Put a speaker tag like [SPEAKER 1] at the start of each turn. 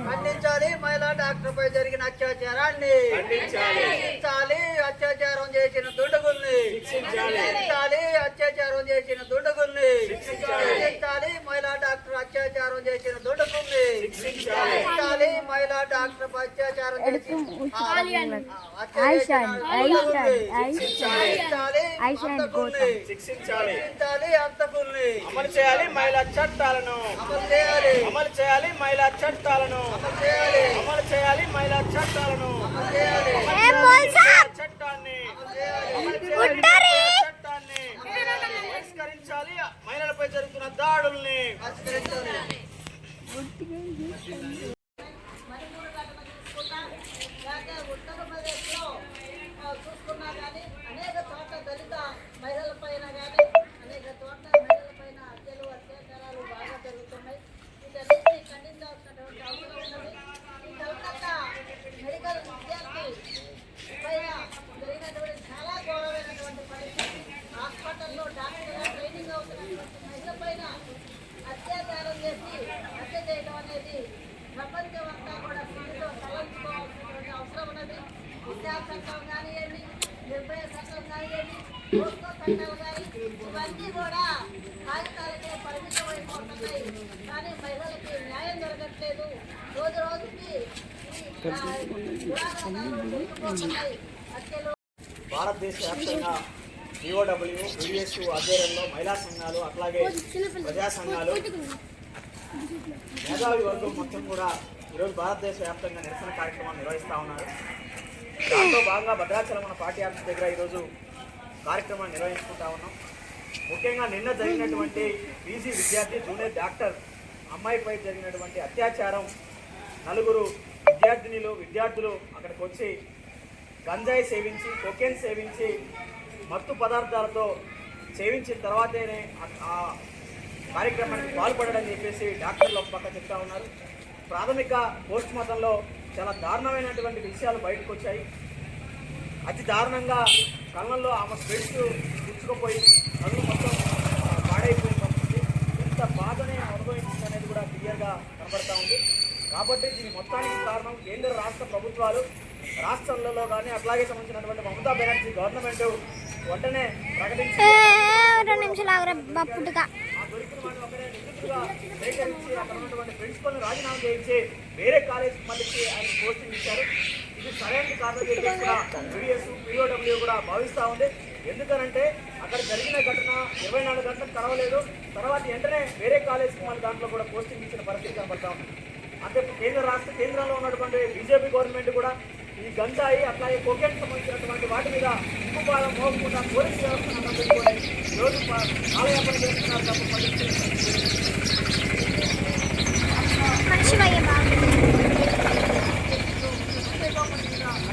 [SPEAKER 1] ఖండించాలి మహిళా డాక్టర్ పై జరిగిన అత్యాచారాన్ని, ఖండించాలి అత్యాచారం చేసిన దుండగుల్ని, ఖండించాలి అత్యాచారం చేసిన దుండగుల్ని, ఖండించాలి మహిళా డాక్టర్ అత్యాచారం చేసిన దుండగుల్ని, ఖండించాలి మహిళా డాక్టర్ పై అత్యాచారం చేసిన హంతకుల్ని
[SPEAKER 2] అమలు చేయాలి మహిళా చట్టాలను, అమలు చేయాలి మహిళా చట్టాలను, అమలు చేయాలి మహిళా చట్టాలను, చట్టాన్ని పరిష్కరించాలి. మహిళలపై జరుగుతున్న దాడుల్ని
[SPEAKER 1] చూసుకున్నా కానీ అనేక చోట్ల దళిత మహిళల పైన కానీ అనేక చోట్ల మహిళల పైన హత్యలు అత్యాచారాలు బాగా జరుగుతున్నాయి. వీటన్నిటినీ ఖండించాల్సినటువంటి అవసరం ఉన్నది. ఈ కలకత్తా మెడికల్ విద్యార్థి పైన జరిగినటువంటి చాలా ఘోరమైనటువంటి పరిస్థితి. హాస్పిటల్లో డాక్టర్గా ట్రైనింగ్ అవుతున్నటువంటి మహిళ పైన అత్యాచారం చేసి హత్య చేయడం అనేది ప్రపంచం అంతా కూడా సిగ్గుతో తలంచుకోవాల్సినటువంటి అవసరం ఉన్నది. విద్యా చట్టం కానివ్వండి, నిర్భయ చట్టం కానివ్వండి, పోస్కో చట్టాలు కానీ ఇవన్నీ కూడా కాగితాలకే పరిమితం అయిపోతున్నాయి. కానీ మహిళలకి న్యాయం జరగట్లేదు. రోజు రోజుకి
[SPEAKER 2] భారతదేశ వ్యాప్తంగా ఈఓడబ్ల్యూ యూఎస్యు ఆధ్వర్యంలో మహిళా సంఘాలు అట్లాగే ప్రజా సంఘాలు మేధావి వర్గం మొత్తం కూడా ఈరోజు భారతదేశ వ్యాప్తంగా నిరసన కార్యక్రమాలు నిర్వహిస్తూ ఉన్నారు. దాంట్లో భాగంగా భద్రాచలం మన పార్టీ ఆఫీస్ దగ్గర ఈరోజు కార్యక్రమాన్ని నిర్వహించుకుంటా ఉన్నాం. ముఖ్యంగా నిన్న జరిగినటువంటి పీజీ విద్యార్థి జూనియర్ డాక్టర్ అమ్మాయిపై జరిగినటువంటి అత్యాచారం, నలుగురు విద్యార్థులు అక్కడికి వచ్చి గంజాయి సేవించి, కొకేన్ సేవించి, మత్తు పదార్థాలతో సేవించిన తర్వాతనే ఆ కార్యక్రమానికి పాల్పడని చెప్పేసి డాక్టర్లు ఒక పక్క చెప్తా ఉన్నారు. ప్రాథమిక పోస్ట్ మార్టంలో చాలా దారుణమైనటువంటి విషయాలు బయటకు వచ్చాయి. అతి దారుణంగా కళ్ళల్లో ఆమె స్పెట్స్ గుచ్చుకుపోయి కళ్ళు మొత్తం పాడైపోయిన పరిస్థితి. ఎంత బాధనే అనుభవించింది అనేది కూడా క్లియర్గా కనబడతా ఉంది. కాబట్టి దీని మొత్తానికి కారణం కేంద్ర రాష్ట్ర ప్రభుత్వాలు, రాష్ట్రాలలో కానీ అట్లాగే సంబంధించినటువంటి మమతా బెనర్జీ గవర్నమెంట్ వెంటనే ప్రకటించి దొరికిన వాడిని ఒకరే నిధులుగా సేకరించి అక్కడ ఉన్నటువంటి ప్రిన్సిపల్ని రాజీనామా చేయించి వేరే కాలేజీకి మళ్ళీ ఆయన పోస్టింగ్ ఇచ్చారు. ఇది సరైన కారణం చెప్పేసి కూడా పిఓడబ్ల్యూ కూడా భావిస్తూ ఉంది. ఎందుకనంటే అక్కడ జరిగిన ఘటన 24 గంటలకు కలవలేదు. తర్వాత వెంటనే వేరే కాలేజీకి మళ్ళీ దాంట్లో కూడా పోస్టింగ్ ఇచ్చిన పరిస్థితి కనబడతా ఉంది. అంటే కేంద్రంలో ఉన్నటువంటి బీజేపీ గవర్నమెంట్ కూడా ఈ గంజాయి అట్లాగే కోకేన్ సంబంధించినటువంటి వాటి మీద ఉక్కుపాలం మోగకుండా పోలీసు వ్యవస్థను పెట్టుకొని రోజు కాలయాపన చేస్తున్నారు తప్ప